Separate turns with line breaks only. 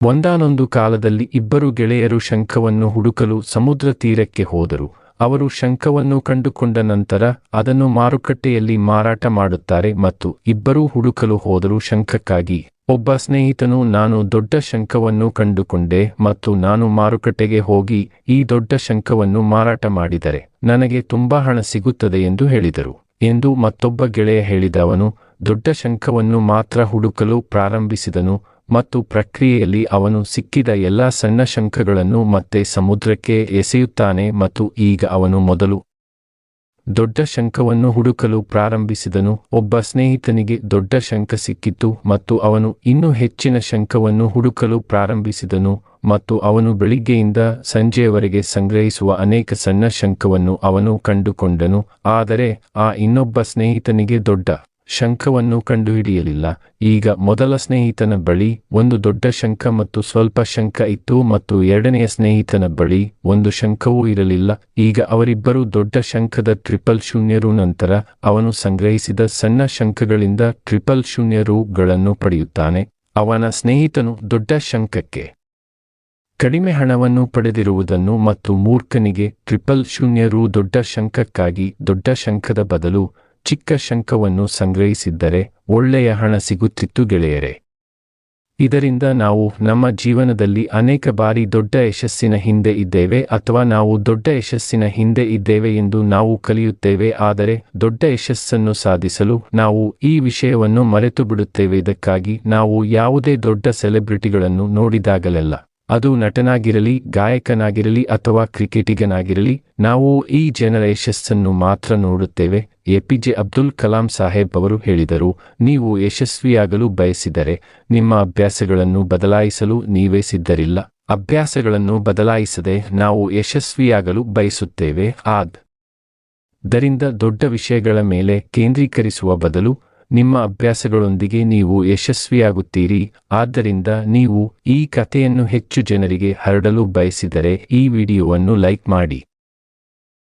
ಒಂದಾನೊಂದು ಕಾಲದಲ್ಲಿ ಇಬ್ಬರು ಗೆಳೆಯರು ಶಂಖವನ್ನು ಹುಡುಕಲು ಸಮುದ್ರ ತೀರಕ್ಕೆ ಹೋದರು. ಅವರು ಶಂಖವನ್ನು ಕಂಡುಕೊಂಡ ನಂತರ ಅದನ್ನು ಮಾರುಕಟ್ಟೆಯಲ್ಲಿ ಮಾರಾಟ ಮಾಡುತ್ತಾರೆ ಮತ್ತು ಇಬ್ಬರೂ ಹುಡುಕಲು ಹೋದರು ಶಂಖಕ್ಕಾಗಿ. ಒಬ್ಬ ಸ್ನೇಹಿತನು, ನಾನು ದೊಡ್ಡ ಶಂಖವನ್ನು ಕಂಡುಕೊಂಡೆ ಮತ್ತು ನಾನು ಮಾರುಕಟ್ಟೆಗೆ ಹೋಗಿ ಈ ದೊಡ್ಡ ಶಂಖವನ್ನು ಮಾರಾಟ ಮಾಡಿದರೆ ನನಗೆ ತುಂಬಾ ಹಣ ಸಿಗುತ್ತದೆ ಎಂದು ಹೇಳಿದರು ಎಂದು ಮತ್ತೊಬ್ಬ ಗೆಳೆಯ ಹೇಳಿದ. ಅವನು ದೊಡ್ಡ ಶಂಖವನ್ನು ಮಾತ್ರ ಹುಡುಕಲು ಪ್ರಾರಂಭಿಸಿದನು ಮತ್ತು ಪ್ರಕ್ರಿಯೆಯಲ್ಲಿ ಅವನು ಸಿಕ್ಕಿದ ಎಲ್ಲಾ ಸಣ್ಣ ಶಂಖಗಳನ್ನು ಮತ್ತೆ ಸಮುದ್ರಕ್ಕೆ ಎಸೆಯುತ್ತಾನೆ ಮತ್ತು ಈಗ ಅವನು ಮೊದಲು ದೊಡ್ಡ ಶಂಖವನ್ನು ಹುಡುಕಲು ಪ್ರಾರಂಭಿಸಿದನು. ಒಬ್ಬ ಸ್ನೇಹಿತನಿಗೆ ದೊಡ್ಡ ಶಂಖ ಸಿಕ್ಕಿತು ಮತ್ತು ಅವನು ಇನ್ನೂ ಹೆಚ್ಚಿನ ಶಂಖವನ್ನು ಹುಡುಕಲು ಪ್ರಾರಂಭಿಸಿದನು ಮತ್ತು ಅವನು ಬೆಳಿಗ್ಗೆಯಿಂದ ಸಂಜೆಯವರೆಗೆ ಸಂಗ್ರಹಿಸುವ ಅನೇಕ ಸಣ್ಣ ಶಂಖವನ್ನು ಅವನು ಕಂಡುಕೊಂಡನು. ಆದರೆ ಆ ಇನ್ನೊಬ್ಬ ಸ್ನೇಹಿತನಿಗೆ ದೊಡ್ಡ ಶಂಖವನ್ನು ಕಂಡುಹಿಡಿಯಲಿಲ್ಲ. ಈಗ ಮೊದಲ ಸ್ನೇಹಿತನ ಬಳಿ ಒಂದು ದೊಡ್ಡ ಶಂಖ ಮತ್ತು ಸ್ವಲ್ಪ ಶಂಖ ಇತ್ತು ಮತ್ತು ಎರಡನೆಯ ಸ್ನೇಹಿತನ ಬಳಿ ಒಂದು ಶಂಖವೂ ಇರಲಿಲ್ಲ. ಈಗ ಅವರಿಬ್ಬರೂ ದೊಡ್ಡ ಶಂಖದ 000 ನಂತರ ಅವನು ಸಂಗ್ರಹಿಸಿದ ಸಣ್ಣ ಶಂಖಗಳಿಂದ 000 ಪಡೆಯುತ್ತಾನೆ. ಅವನ ಸ್ನೇಹಿತನು ದೊಡ್ಡ ಶಂಖಕ್ಕೆ ಕಡಿಮೆ ಹಣವನ್ನು ಪಡೆದಿರುವುದನ್ನು ಮತ್ತು ಮೂರ್ಖನಿಗೆ 000 ದೊಡ್ಡ ಶಂಖಕ್ಕಾಗಿ ದೊಡ್ಡ ಶಂಖದ ಬದಲು ಚಿಕ್ಕ ಶಂಖವನ್ನು ಸಂಗ್ರಹಿಸಿದ್ದರೆ ಒಳ್ಳೆಯ ಹಣ ಸಿಗುತ್ತಿತ್ತು. ಗೆಳೆಯರೇ, ಇದರಿಂದ ನಾವು ನಮ್ಮ ಜೀವನದಲ್ಲಿ ಅನೇಕ ಬಾರಿ ದೊಡ್ಡ ಯಶಸ್ಸಿನ ಹಿಂದೆ ಇದ್ದೇವೆ ಅಥವಾ ನಾವು ದೊಡ್ಡ ಯಶಸ್ಸಿನ ಹಿಂದೆ ಇದ್ದೇವೆ ಎಂದು ನಾವು ಕಲಿಯುತ್ತೇವೆ. ಆದರೆ ದೊಡ್ಡ ಯಶಸ್ಸನ್ನು ಸಾಧಿಸಲು ನಾವು ಈ ವಿಷಯವನ್ನು ಮರೆತು ಬಿಡುತ್ತೇವೆ. ಇದಕ್ಕಾಗಿ ನಾವು ಯಾವುದೇ ದೊಡ್ಡ ಸೆಲೆಬ್ರಿಟಿಗಳನ್ನು ನೋಡಿದಾಗಲೆಲ್ಲ, ಅದು ನಟನಾಗಿರಲಿ, ಗಾಯಕನಾಗಿರಲಿ ಅಥವಾ ಕ್ರಿಕೆಟಿಗನಾಗಿರಲಿ, ನಾವು ಈ ಜನರ ಯಶಸ್ಸನ್ನು ಮಾತ್ರ ನೋಡುತ್ತೇವೆ. ಎಪಿಜೆ ಅಬ್ದುಲ್ ಕಲಾಂ ಸಾಹೇಬ್ ಅವರು ಹೇಳಿದರು, ನೀವು ಯಶಸ್ವಿಯಾಗಲು ಬಯಸಿದರೆ ನಿಮ್ಮ ಅಭ್ಯಾಸಗಳನ್ನು ಬದಲಾಯಿಸಲು ನೀವೇ ಸಿದ್ಧರಿಲ್ಲ. ಅಭ್ಯಾಸಗಳನ್ನು ಬದಲಾಯಿಸದೆ ನಾವು ಯಶಸ್ವಿಯಾಗಲು ಬಯಸುತ್ತೇವೆ. ಆದ್ದರಿಂದ ದೊಡ್ಡ ವಿಷಯಗಳ ಮೇಲೆ ಕೇಂದ್ರೀಕರಿಸುವ ಬದಲು ನಿಮ್ಮ ಅಭ್ಯಾಸಗಳೊಂದಿಗೆ ನೀವು ಯಶಸ್ವಿಯಾಗುತ್ತೀರಿ. ಆದ್ದರಿಂದ ನೀವು ಈ ಕಥೆಯನ್ನು ಹೆಚ್ಚು ಜನರಿಗೆ ಹರಡಲು ಬಯಸಿದರೆ ಈ ವಿಡಿಯೋವನ್ನು ಲೈಕ್ ಮಾಡಿ.